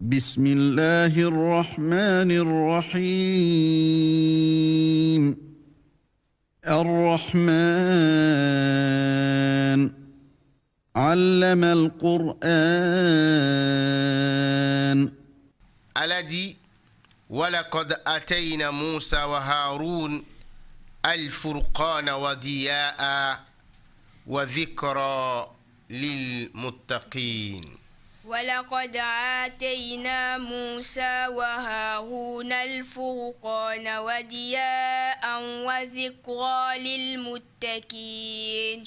بسم الله الرحمن الرحيم الرحمن علم القرآن. Allah dit وَلَقَدْ أَتَيْنَا مُوسَى وَهَارُونَ الْفُرْقَانَ وَضِيَاءً وَذِكْرًا لِلْمُتَّقِينَ. ولقد آتينا موسى وهارون الفرقان وضياء وذكرى للمتقين.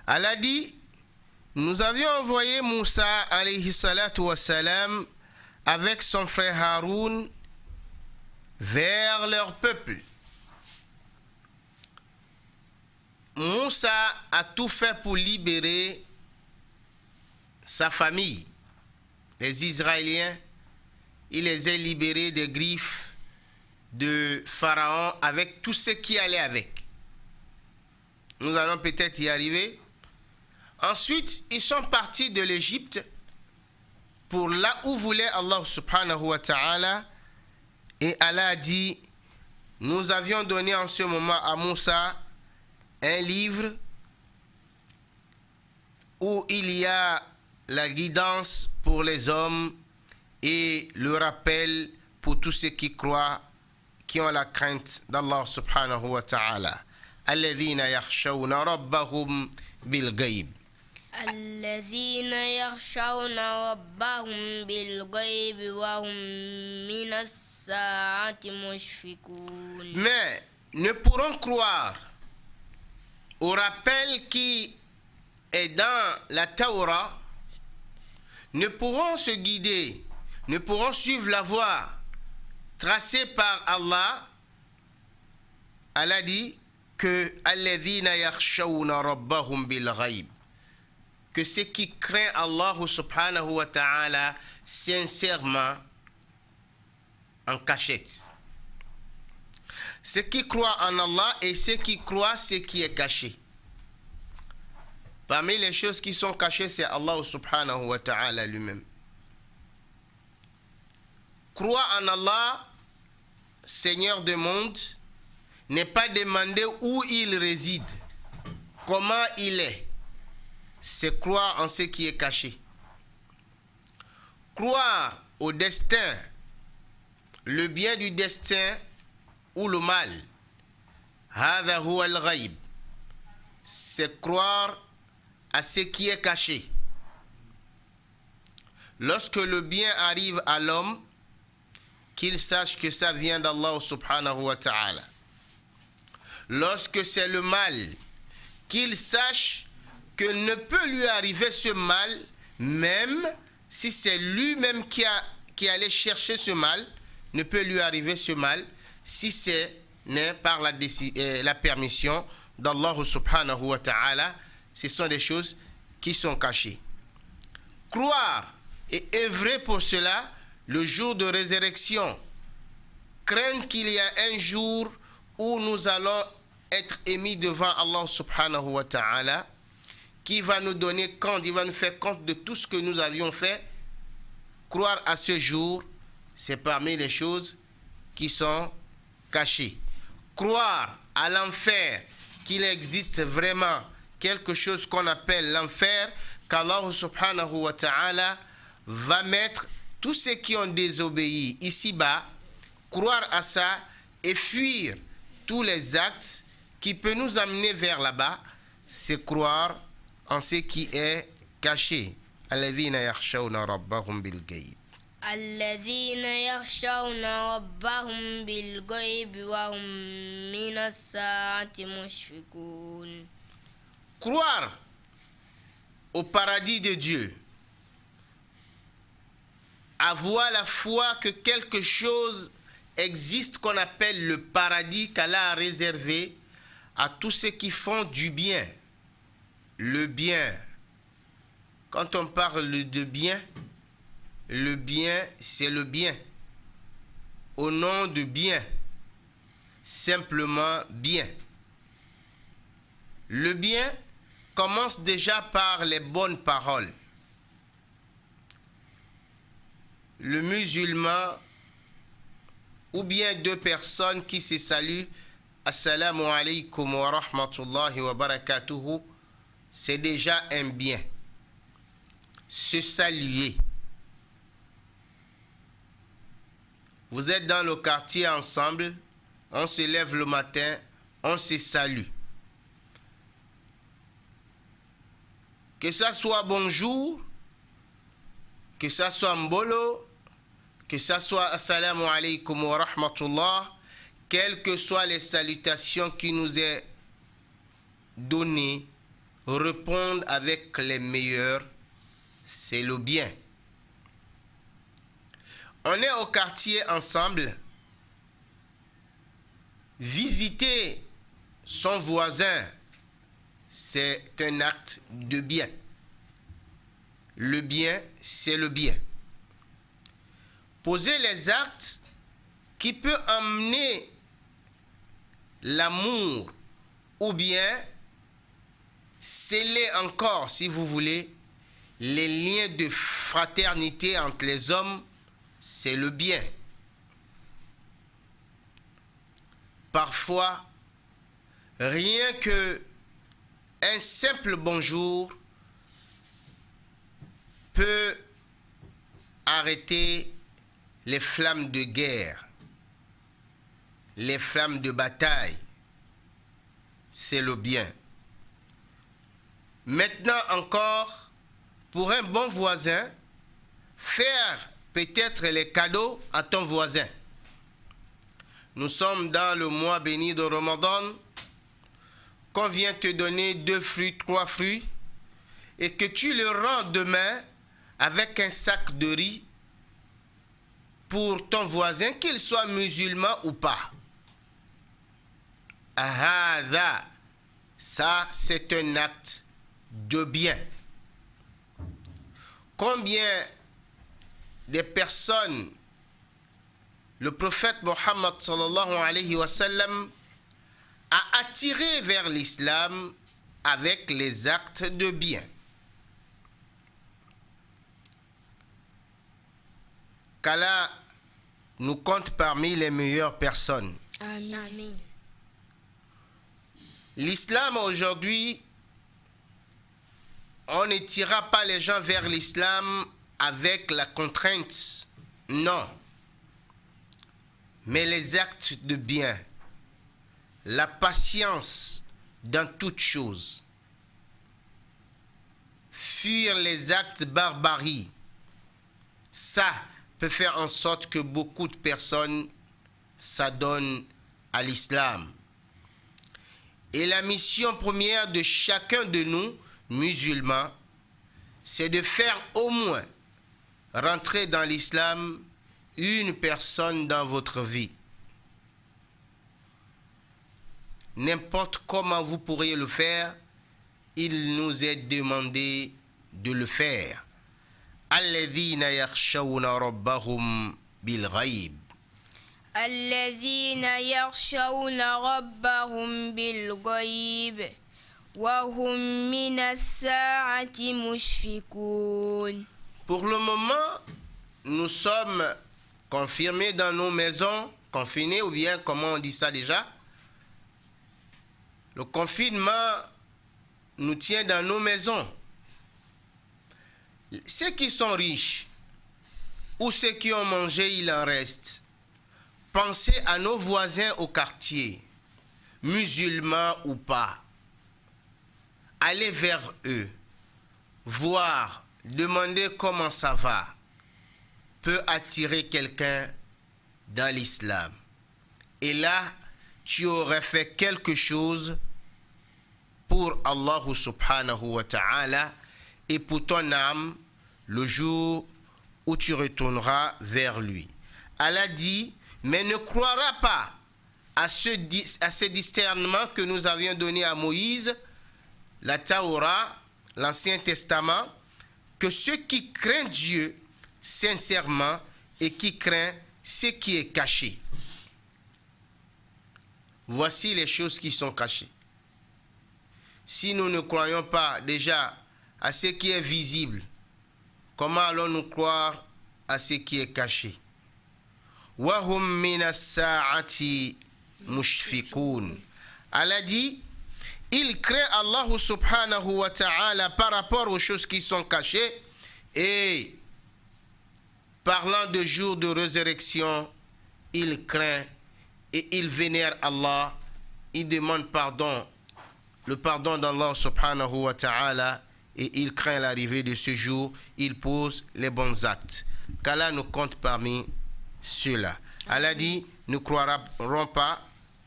Allah dit, nous avions envoyé Moussa alayhi salatu wassalam avec son frère Haroun vers leur peuple. Moussa a tout fait pour libérer sa famille. Les Israéliens, il les a libérés des griffes de Pharaon avec tout ce qui allait avec. Nous allons peut-être y arriver. Ensuite, ils sont partis de l'Égypte pour là où voulait Allah subhanahu wa ta'ala. Et Allah a dit, nous avions donné en ce moment à Moussa un livre où il y a la guidance pour les hommes et le rappel pour tous ceux qui croient, qui ont la crainte d'Allah subhanahu wa ta'ala. Alladhina yakhshawna rabbahum bil ghaib. الذين يخشون ربهم بالغيب وهم من الساعة مشفقون. Mais ne pourront croire au rappel qui est dans la Torah, ne pourront se guider, ne pourront suivre la voie tracée par Allah. Allah dit que alladhina yakhshawna rabbahum bil ghaib, que ceux qui craignent Allah subhanahu wa ta'ala sincèrement en cachette. Ceux qui croient en Allah et ceux qui croient ce qui est caché. Parmi les choses qui sont cachées, c'est Allah subhanahu wa ta'ala lui-même. Croire en Allah, Seigneur du monde, n'est pas demander où il réside, comment il est. C'est croire en ce qui est caché. Croire au destin, le bien du destin ou le mal. Hadha huwa al-ghaib. C'est croire à ce qui est caché. Lorsque le bien arrive à l'homme, qu'il sache que ça vient d'Allah subhanahu wa ta'ala. Lorsque c'est le mal, qu'il sache que ne peut lui arriver ce mal, même si c'est lui-même qui allait chercher ce mal, ne peut lui arriver ce mal, si c'est né par la permission d'Allah subhanahu wa ta'ala. Ce sont des choses qui sont cachées. Croire et œuvrer pour cela, le jour de résurrection, craindre qu'il y a un jour où nous allons être émis devant Allah subhanahu wa ta'ala, qui va nous donner compte, il va nous faire compte de tout ce que nous avions fait. Croire à ce jour, c'est parmi les choses qui sont cachées. Croire à l'enfer, qu'il existe vraiment quelque chose qu'on appelle l'enfer, qu'Allah subhanahu wa ta'ala va mettre tous ceux qui ont désobéi ici-bas, croire à ça et fuir tous les actes qui peuvent nous amener vers là-bas, c'est croire en ce qui est caché. Alladhina yakhshawna rabbahum bil ghaib. الذين يخشون ربهم بالغيب وهم من الساعة مشفقون. Croire au paradis de Dieu, avoir la foi que quelque chose existe qu'on appelle le paradis qu'Allah a réservé à tous ceux qui font du bien. Le bien. Quand on parle de bien, le bien, c'est le bien. Au nom de bien. Simplement bien. Le bien commence déjà par les bonnes paroles. le musulman ou bien deux personnes qui se saluent, Assalamu alaikum wa rahmatullahi wa barakatuhu, c'est déjà un bien. Se saluer. Vous êtes dans le quartier ensemble, on se lève le matin, on se salue. Que ça soit bonjour, que ça soit mbolo, que ça soit assalamu alaikum wa rahmatullah, quelles que soient les salutations qui nous est données, répondre avec les meilleurs, c'est le bien. On est au quartier ensemble, visiter son voisin, c'est un acte de bien. Le bien, c'est le bien. Poser les actes qui peuvent amener l'amour ou bien sceller encore, si vous voulez, les liens de fraternité entre les hommes, c'est le bien. Parfois, rien que un simple bonjour peut arrêter les flammes de guerre, les flammes de bataille. C'est le bien. Maintenant encore, pour un bon voisin, faire peut-être les cadeaux à ton voisin. Nous sommes dans le mois béni de Ramadan, qu'on vient te donner 2 fruits, 3 fruits, et que tu le rends demain avec un sac de riz pour ton voisin, qu'il soit musulman ou pas. Ahada, ça c'est un acte de bien. Combien de personnes le prophète Mohammed sallallahu alayhi wa sallam a attiré vers l'islam avec les actes de bien. Qu'Allah nous compte parmi les meilleures personnes. Amen. L'islam aujourd'hui, on ne tirera pas les gens vers l'islam avec la contrainte. Non. Mais les actes de bien, la patience dans toutes choses, fuir les actes barbaries, ça peut faire en sorte que beaucoup de personnes s'adonnent à l'islam. Et la mission première de chacun de nous, musulmans, c'est de faire au moins rentrer dans l'islam une personne dans votre vie. N'importe comment vous pourriez le faire, il nous est demandé de le faire. الذين يخشون ربهم بالغيب الذين يخشون ربهم بالغيب وهم من الساعة مشفقون. Pour le moment, nous sommes confirmés dans nos maisons, confinés, ou bien comment on dit ça déjà? Le confinement nous tient dans nos maisons. Ceux qui sont riches ou ceux qui ont mangé, il en reste. Pensez à nos voisins au quartier, musulmans ou pas. Allez vers eux, voir, demander comment ça va, peut attirer quelqu'un dans l'islam. Et là, tu aurais fait quelque chose pour Allah subhanahu wa ta'ala et pour ton âme le jour où tu retourneras vers lui. Allah dit, mais ne croira pas à ce discernement que nous avions donné à Moïse, la Torah, l'Ancien Testament, que ceux qui craignent Dieu sincèrement et qui craignent ce qui est caché. Voici les choses qui sont cachées. Si nous ne croyons pas déjà à ce qui est visible, comment allons-nous croire à ce qui est caché. Wa hum minas sa'ati mushfiqun. Allah dit, il craint Allah subhanahu wa ta'ala par rapport aux choses qui sont cachées, et parlant de jour de résurrection, il craint et il vénère Allah, il demande pardon, le pardon d'Allah subhanahu wa ta'ala, et il craint l'arrivée de ce jour, il pose les bons actes. Qu'Allah nous compte parmi ceux-là. Allah dit, nous ne croirons pas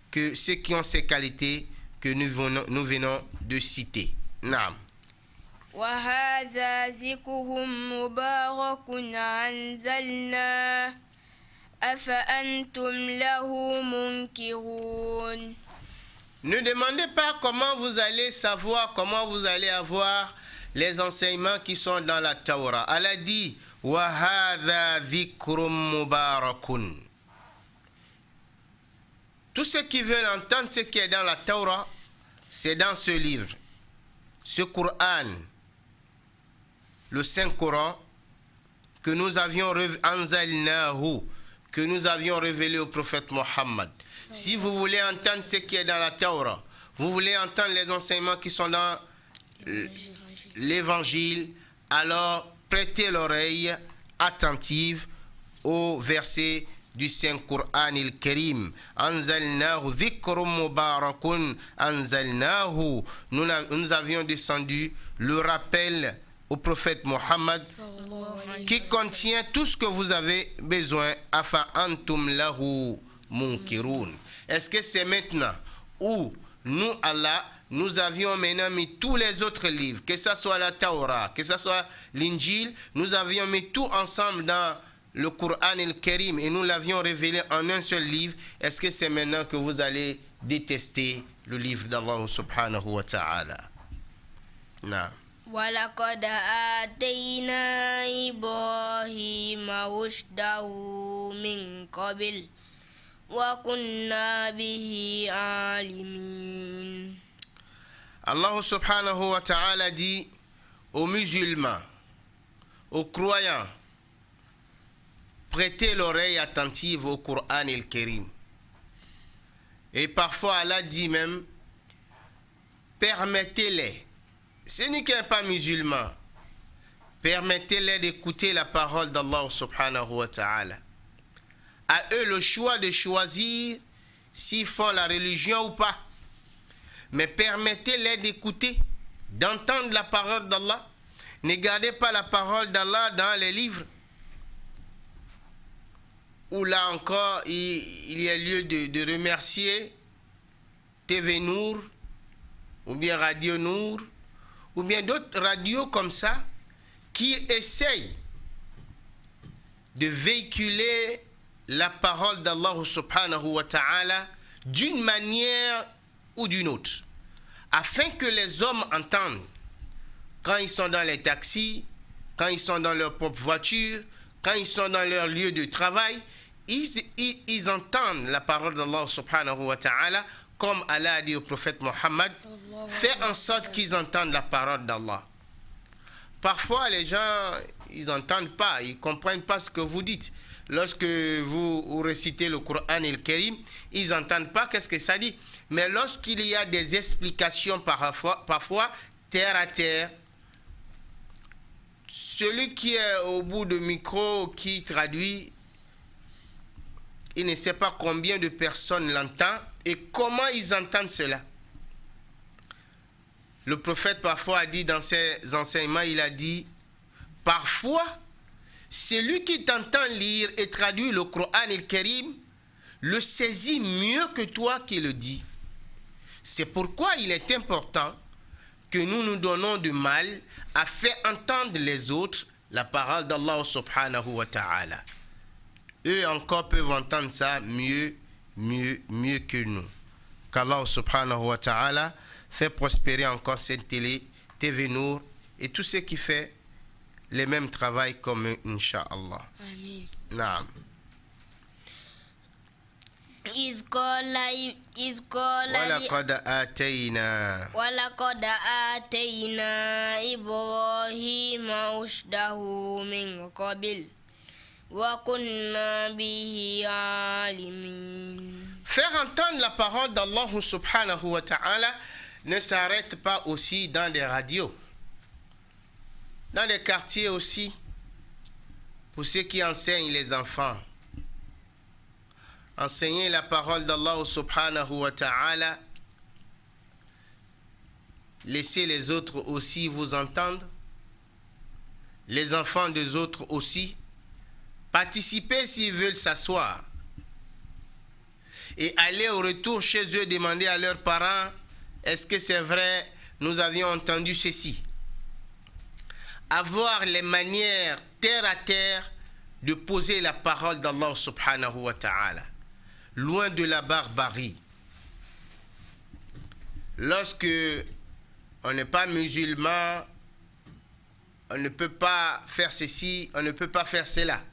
que ceux qui ont ces qualités que nous venons de citer. Naam. وهذا ذكر مبارك أنزلناه أفأنتم له منكرون. Ne demandez pas comment vous allez savoir, comment vous allez avoir les enseignements qui sont dans la Torah. Allah dit, wa hadha dhikrum mubarakun. Tous ceux qui veulent entendre ce qui est dans la Torah, c'est dans ce livre, ce Coran, le Saint-Coran, que nous avions anzalnahu, que nous avions révélé au prophète Mohammed. Si vous voulez entendre ce qui est dans la Torah, vous voulez entendre les enseignements qui sont dans l'évangile, alors prêtez l'oreille attentive au verset du Saint-Coran al-Karim. Anzalnahu dhikrum mubarakun anzalnahu. Nous avions descendu le rappel au prophète Mohammed qui contient tout ce que vous avez besoin. Afa antum lahu munkirun. Est-ce que c'est maintenant où nous, Allah, nous avions maintenant mis tous les autres livres, que ce soit la Torah, que ce soit l'Injil, nous avions mis tout ensemble dans le Coran al-Karim et nous l'avions révélé en un seul livre. Est-ce que c'est maintenant que vous allez détester le livre d'Allah subhanahu wa ta'ala? Non. ولقد آتينا إبراهيم رشده من قبل وكنا به عالمين. Allah subhanahu wa ta'ala dit aux musulmans, aux croyants, prêtez l'oreille attentive au Coran al-Karim. Et parfois Allah dit même, permettez-les, celui qui n'est pas musulman, permettez-les d'écouter la parole d'Allah subhanahu wa ta'ala. À eux le choix de choisir s'ils font la religion ou pas. Mais permettez-les d'écouter, d'entendre la parole d'Allah. Ne gardez pas la parole d'Allah dans les livres, où là encore il y a lieu de remercier TV Nour, ou bien Radio Nour, ou bien d'autres radios comme ça, qui essayent de véhiculer la parole d'Allah subhanahu wa ta'ala d'une manière ou d'une autre, afin que les hommes entendent, quand ils sont dans les taxis, quand ils sont dans leur propre voiture, quand ils sont dans leur lieu de travail, ils entendent la parole d'Allah subhanahu wa ta'ala, comme Allah a dit au prophète Mohammed, fais en sorte qu'ils entendent la parole d'Allah. Parfois les gens, ils n'entendent pas, ils ne comprennent pas ce que vous dites. Lorsque vous récitez le Coran al-Karim, ils n'entendent pas qu'est-ce que ça dit. Mais lorsqu'il y a des explications parfois terre à terre, celui qui est au bout du micro, qui traduit, il ne sait pas combien de personnes l'entendent et comment ils entendent cela. Le prophète parfois a dit dans ses enseignements, il a dit, parfois, celui qui t'entend lire et traduire le Coran al-Karim le saisit mieux que toi qui le dis. C'est pourquoi il est important que nous nous donnons du mal à faire entendre les autres la parole d'Allah subhanahu wa ta'ala. Eux encore peuvent entendre ça mieux que nous. Qu'Allah subhanahu wa ta'ala fait prospérer encore cette télé, TV Nour et tout ce qui fait les mêmes travail comme eux, Inch'Allah. Amin. Naam. ولقد آتينا إبراهيم رشده من قبل وكنا به عالمين. Faire entendre la parole d'Allah subhanahu wa ta'ala ne s'arrête pas aussi dans des radios, dans les quartiers aussi, pour ceux qui enseignent les enfants. Enseigner la parole d'Allah subhanahu wa ta'ala, laissez les autres aussi vous entendre, les enfants des autres aussi, participer s'ils veulent s'asseoir. Et aller au retour chez eux, demander à leurs parents, est-ce que c'est vrai, nous avions entendu ceci. Avoir les manières terre à terre de poser la parole d'Allah subhanahu wa ta'ala, loin de la barbarie. Lorsque on n'est pas musulman, on ne peut pas faire ceci, on ne peut pas faire cela.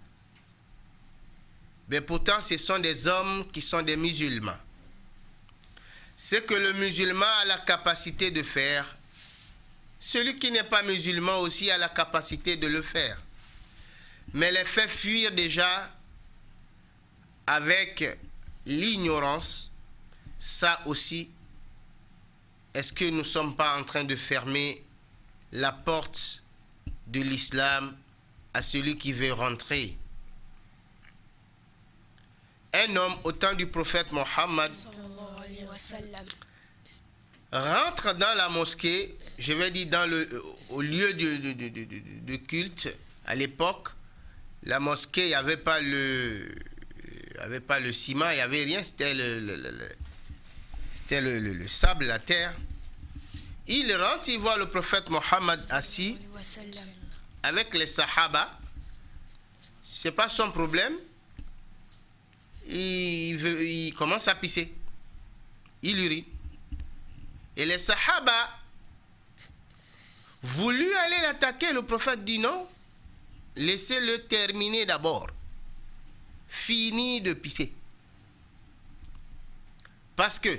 Mais pourtant, ce sont des hommes qui sont des musulmans. Ce que le musulman a la capacité de faire, celui qui n'est pas musulman aussi a la capacité de le faire. Mais les fait fuir déjà avec l'ignorance, ça aussi, est-ce que nous ne sommes pas en train de fermer la porte de l'islam à celui qui veut rentrer? Un homme au temps du prophète Mohammed rentre dans la mosquée, je vais dire au lieu de culte. À l'époque, la mosquée, il n'y avait pas le ciment, il n'y avait rien, c'était le sable, la terre. Il rentre, il voit le prophète Mohammed assis avec les sahaba. Ce n'est pas son problème. Il commence à pisser. Il urine. Et les sahaba voulu aller l'attaquer. Le prophète dit non. Laissez-le terminer d'abord. Fini de pisser. Parce que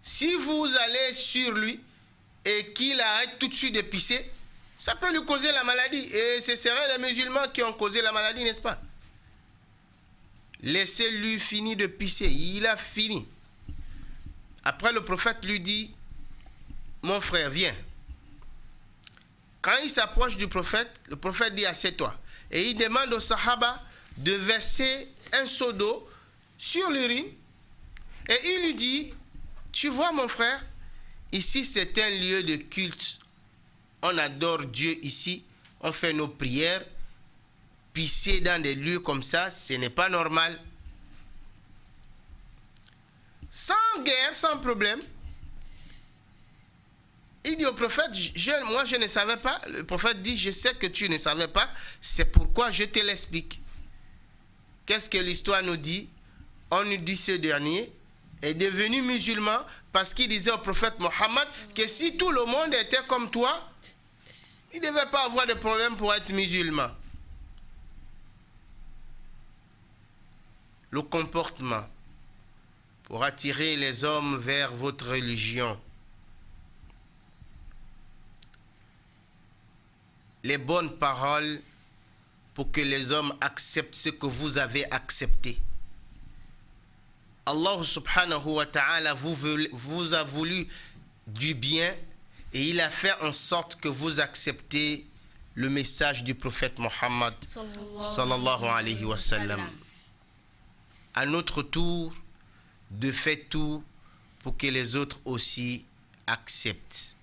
si vous allez sur lui et qu'il arrête tout de suite de pisser, ça peut lui causer la maladie. Et ce seraient les musulmans qui ont causé la maladie, n'est-ce pas? Laissez-lui finir de pisser. Il a fini. Après, le prophète lui dit, mon frère, viens. Quand il s'approche du prophète, le prophète dit, assieds-toi. Et il demande aux sahaba de verser un seau d'eau sur l'urine. Et il lui dit, tu vois mon frère, ici c'est un lieu de culte. On adore Dieu ici, on fait nos prières. Pisser dans des lieux comme ça, ce n'est pas normal. Sans guerre, sans problème. Il dit au prophète, moi je ne savais pas. Le prophète dit, je sais que tu ne savais pas, c'est pourquoi je te l'explique. Qu'est-ce que l'histoire nous dit? On nous dit ce dernier est devenu musulman parce qu'il disait au prophète Mohammed que si tout le monde était comme toi, il ne devait pas avoir de problème pour être musulman. Le comportement pour attirer les hommes vers votre religion. Les bonnes paroles pour que les hommes acceptent ce que vous avez accepté. Allah subhanahu wa ta'ala vous a voulu du bien et il a fait en sorte que vous acceptez le message du prophète Mohammed sallallahu alayhi wa sallam. À notre tour, de faire tout pour que les autres aussi acceptent.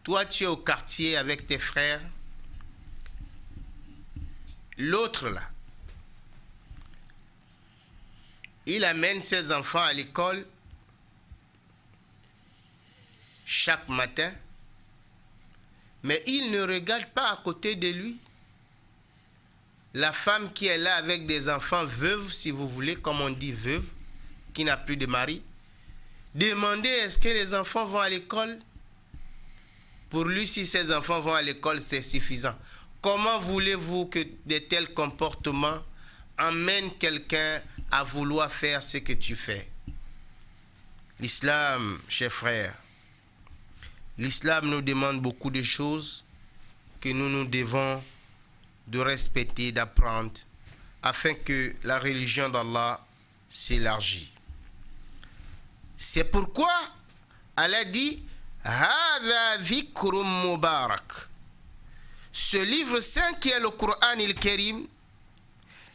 Toi, tu es au quartier avec tes frères. L'autre là, il amène ses enfants à l'école chaque matin, mais il ne regarde pas à côté de lui la femme qui est là avec des enfants veuves, si vous voulez, comme on dit veuve, qui n'a plus de mari. Demandez, est-ce que les enfants vont à l'école? Pour lui, si ses enfants vont à l'école, c'est suffisant. Comment voulez-vous que de tels comportements amènent quelqu'un à vouloir faire ce que tu fais? L'islam, chers frères, l'islam nous demande beaucoup de choses que nous devons de respecter, d'apprendre afin que la religion d'Allah s'élargisse. C'est pourquoi Allah dit Hada dhikrum mubarak. Ce livre saint qui est le Coran al-Karim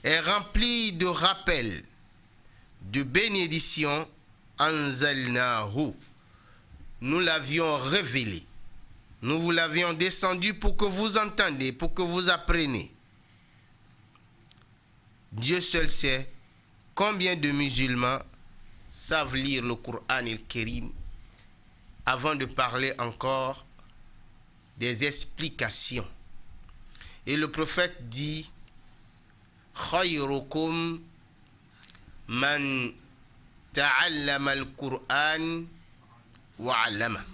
est rempli de rappels, de bénédictions. Anzalnahu. Nous l'avions révélé. Nous vous l'avions descendu pour que vous entendiez, pour que vous appreniez. Dieu seul sait combien de musulmans savent lire le Coran al-Karim avant de parler encore des explications. Et le prophète dit Khayrukum man ta'allama al-Qur'an wa 'allama.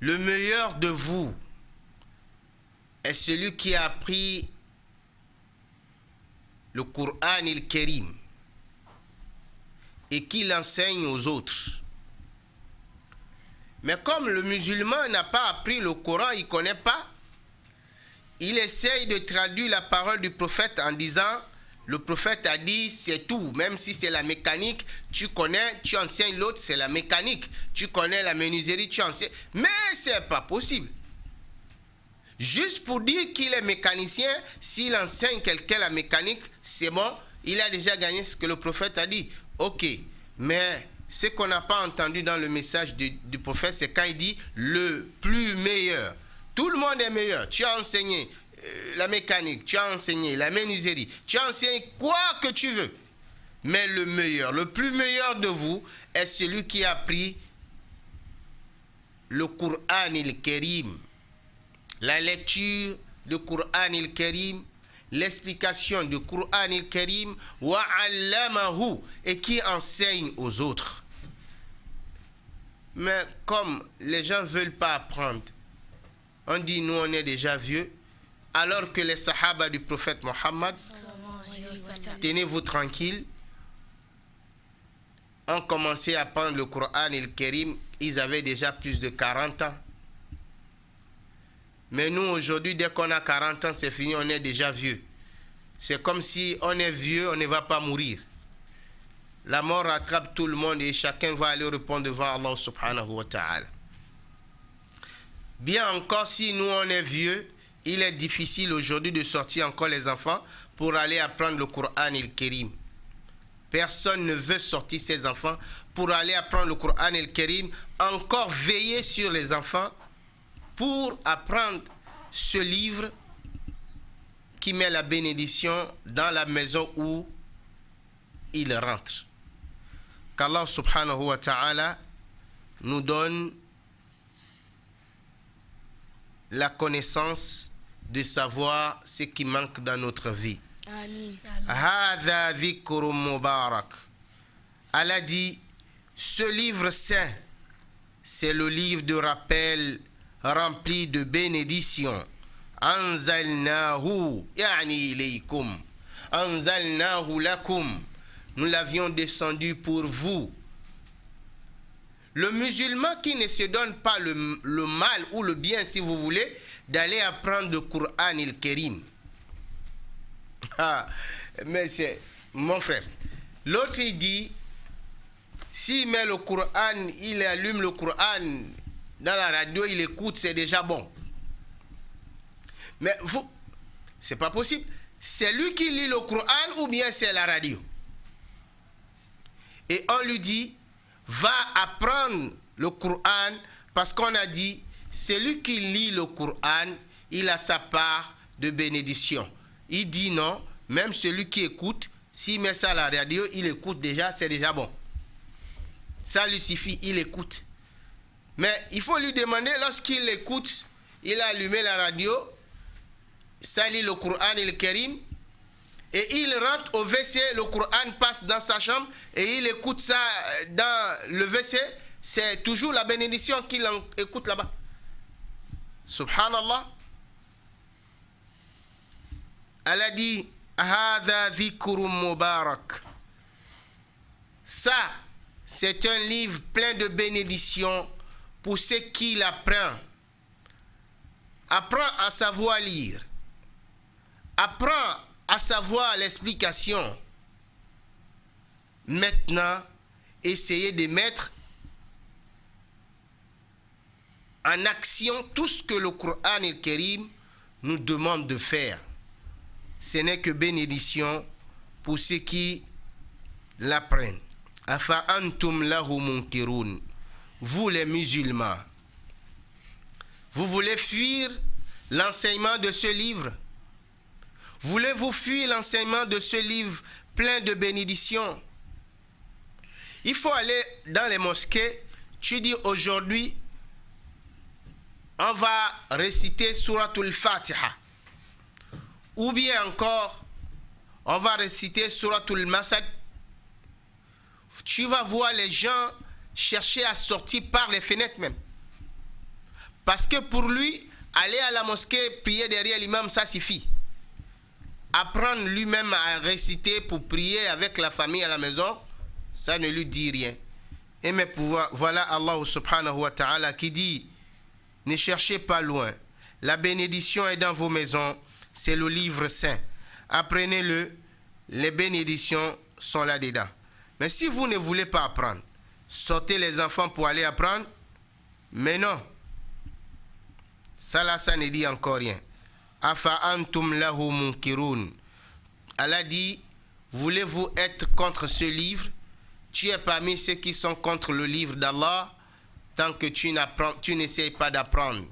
Le meilleur de vous est celui qui a appris le Coran al-Karim et qui l'enseigne aux autres. Mais comme le musulman n'a pas appris le Coran, il ne connaît pas, il essaye de traduire la parole du prophète en disant, le prophète a dit, c'est tout, même si c'est la mécanique, tu connais, tu enseignes l'autre, c'est la mécanique, tu connais la menuiserie, tu enseignes, mais ce n'est pas possible. Juste pour dire qu'il est mécanicien, s'il enseigne quelqu'un la mécanique, c'est bon, il a déjà gagné ce que le prophète a dit. Ok, mais ce qu'on n'a pas entendu dans le message du prophète, c'est quand il dit le plus meilleur. Tout le monde est meilleur. Tu as enseigné la mécanique, tu as enseigné la menuiserie, tu as enseigné quoi que tu veux. Mais le meilleur, le plus meilleur de vous est celui qui a pris le Coran al-Karim, la lecture du Coran al-Karim, l'explication du Coran al-Karim, wa 'allamahu, et qui enseigne aux autres. Mais comme les gens ne veulent pas apprendre, on dit nous on est déjà vieux, alors que les sahaba du prophète Mohammed, tenez-vous tranquille, ont commencé à apprendre le Coran al-Karim, ils avaient déjà plus de 40 ans. Mais nous aujourd'hui, dès qu'on a 40 ans, c'est fini, on est déjà vieux. C'est comme si on est vieux, on ne va pas mourir. La mort rattrape tout le monde et chacun va aller répondre devant Allah subhanahu wa ta'ala. Bien encore, si nous on est vieux, il est difficile aujourd'hui de sortir encore les enfants pour aller apprendre le Coran al-Karim. Personne ne veut sortir ses enfants pour aller apprendre le Coran al-Karim, encore veiller sur les enfants pour apprendre ce livre qui met la bénédiction dans la maison où il rentre. Qu'Allah subhanahu wa ta'ala nous donne la connaissance de savoir ce qui manque dans notre vie. Amin. Hadha dhikrum mubarak. Allah dit, ce livre saint, c'est le livre de rappel rempli de bénédictions. Anzalnahu, yani ilaykum. Anzalnahu lakum. Nous l'avions descendu pour vous. Le musulman qui ne se donne pas le mal ou le bien, si vous voulez, d'aller apprendre le Coran al-Karim. Ah, mais c'est mon frère. L'autre, il dit, s'il met le Coran, il allume le Coran dans la radio, il écoute, c'est déjà bon. Mais vous, c'est pas possible. C'est lui qui lit le Coran ou bien c'est la radio? Et on lui dit, va apprendre le Coran parce qu'on a dit, celui qui lit le Coran, il a sa part de bénédiction. Il dit non, même celui qui écoute, s'il met ça à la radio, il écoute déjà, c'est déjà bon. Ça lui suffit, il écoute. Mais il faut lui demander, lorsqu'il écoute, il a allumé la radio, ça lit le Coran al-Karim, et il rentre au WC, le Coran passe dans sa chambre, et il écoute ça dans le WC, c'est toujours la bénédiction qu'il écoute là-bas. Subhanallah. Elle a dit, Hadha dhikrum mubarak. Ça, c'est un livre plein de bénédictions pour ceux qui l'apprennent. Apprends à savoir lire. Apprends à savoir l'explication, maintenant, essayez de mettre en action tout ce que le Coran al-Karim nous demande de faire. Ce n'est que bénédiction pour ceux qui l'apprennent. Afa antum lahu munkirun. Vous les musulmans, vous voulez fuir l'enseignement de ce livre? Voulez-vous fuir l'enseignement de ce livre plein de bénédictions? Il faut aller dans les mosquées, tu dis aujourd'hui, on va réciter Suratul Fatiha. Ou bien encore, on va réciter Suratul Masad. Tu vas voir les gens chercher à sortir par les fenêtres même. Parce que pour lui, aller à la mosquée, prier derrière l'imam, ça suffit. Apprendre lui-même à réciter pour prier avec la famille à la maison, ça ne lui dit rien. Et mais voilà Allah subhanahu wa ta'ala qui dit, ne cherchez pas loin. La bénédiction est dans vos maisons. C'est le livre saint. Apprenez-le. Les bénédictions sont là-dedans. Mais si vous ne voulez pas apprendre, sortez les enfants pour aller apprendre. Mais non. Ça là, ça ne dit encore rien. Afa antum lahu munkirun. Allah dit, voulez-vous être contre ce livre? Tu es parmi ceux qui sont contre le livre d'Allah tant que tu n'essayes pas d'apprendre.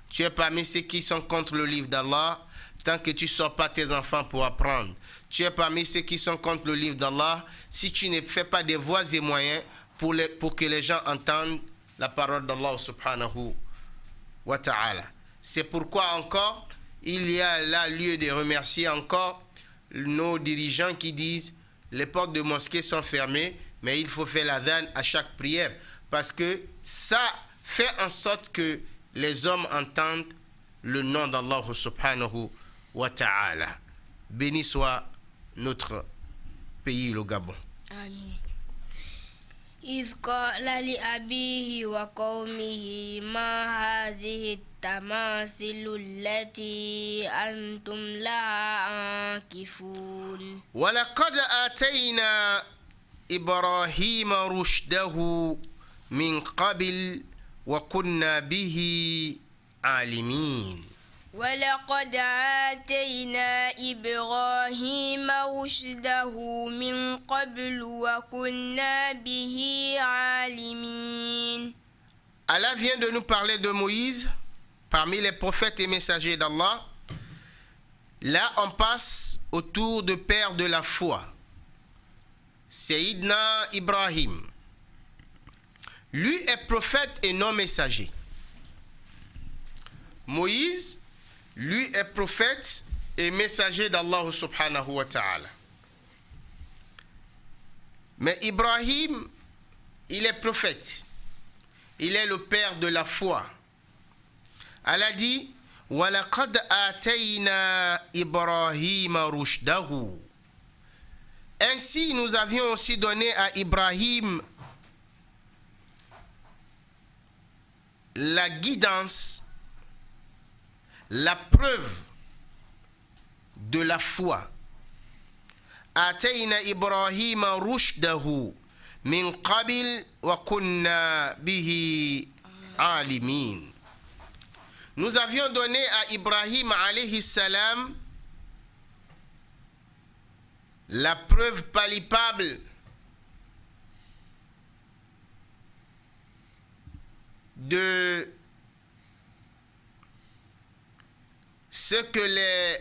Tu es parmi ceux qui sont contre le livre d'Allah tant que tu ne sors pas tes enfants pour apprendre. Tu es parmi ceux qui sont contre le livre d'Allah si tu ne fais pas des voies et moyens pour que les gens entendent la parole d'Allah subhanahu wa ta'ala. C'est pourquoi encore, il y a là lieu de remercier encore nos dirigeants qui disent les portes de mosquée sont fermées, mais il faut faire l'adhan à chaque prière. Parce que ça fait en sorte que les hommes entendent le nom d'Allah subhanahu wa ta'ala. Béni soit notre pays, le Gabon. Amin. إذ قال لأبيه وقومه ما هذه التماثيل التي أنتم لها عاكفون ولقد آتينا إبراهيم رشده من قبل وكنا به عالمين ولقد آتينا إبراهيم رشده من قبل وكنا به عالمين. Allah vient de nous parler de Moïse, parmi les prophètes et messagers d'Allah. Là, on passe au tour de père de la foi, Sayyidina Ibrahim. Lui est prophète et non messager. Moïse, lui est prophète et messager d'Allah subhanahu wa ta'ala. Mais Ibrahim, il est prophète. Il est le père de la foi. Allah dit, وَلَقَدْ آتَيْنَا إِبْرَاهِيمَ رُشْدَهُ. Ainsi, nous avions aussi donné à Ibrahim la guidance, la preuve de la foi. Atayna Ibrahim rushdahu min qabil wa kunna bihi alimin. Nous avions donné à Ibrahim alayhi salam la preuve palpable de ce que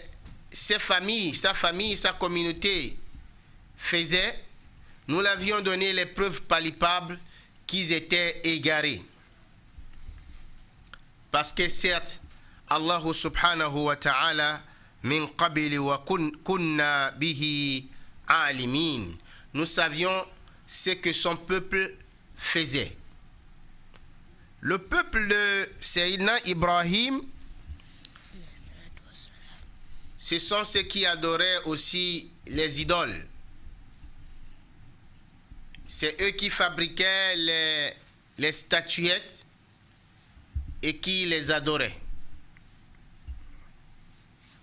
sa famille, sa communauté faisaient. Nous l'avions donné les preuves palpables qu'ils étaient égarés. Parce que certes, Allah subhanahu wa ta'ala min qabili wa kunna bihi alimin. Nous savions ce que son peuple faisait. Le peuple de Sayyidina Ibrahim, ce sont ceux qui adoraient aussi les idoles. C'est eux qui fabriquaient les statuettes et qui les adoraient.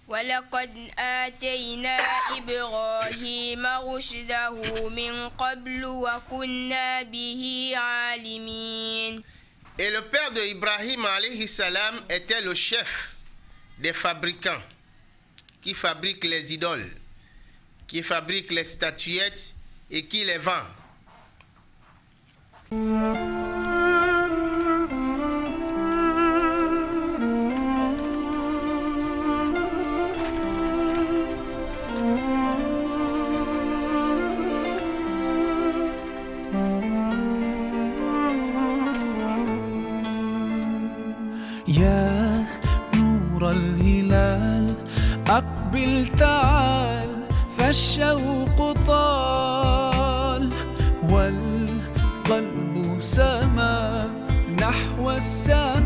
ولقد آتينا إبراهيم رشده من قبل وكنا به عالمين. Et le père de Ibrahim alayhi salam était le chef des fabricants qui fabriquent les idoles, qui fabriquent les statuettes et qui les vend. يا نور الهلال أقبل تعال فالشوق طال والقلب سما نحو السماء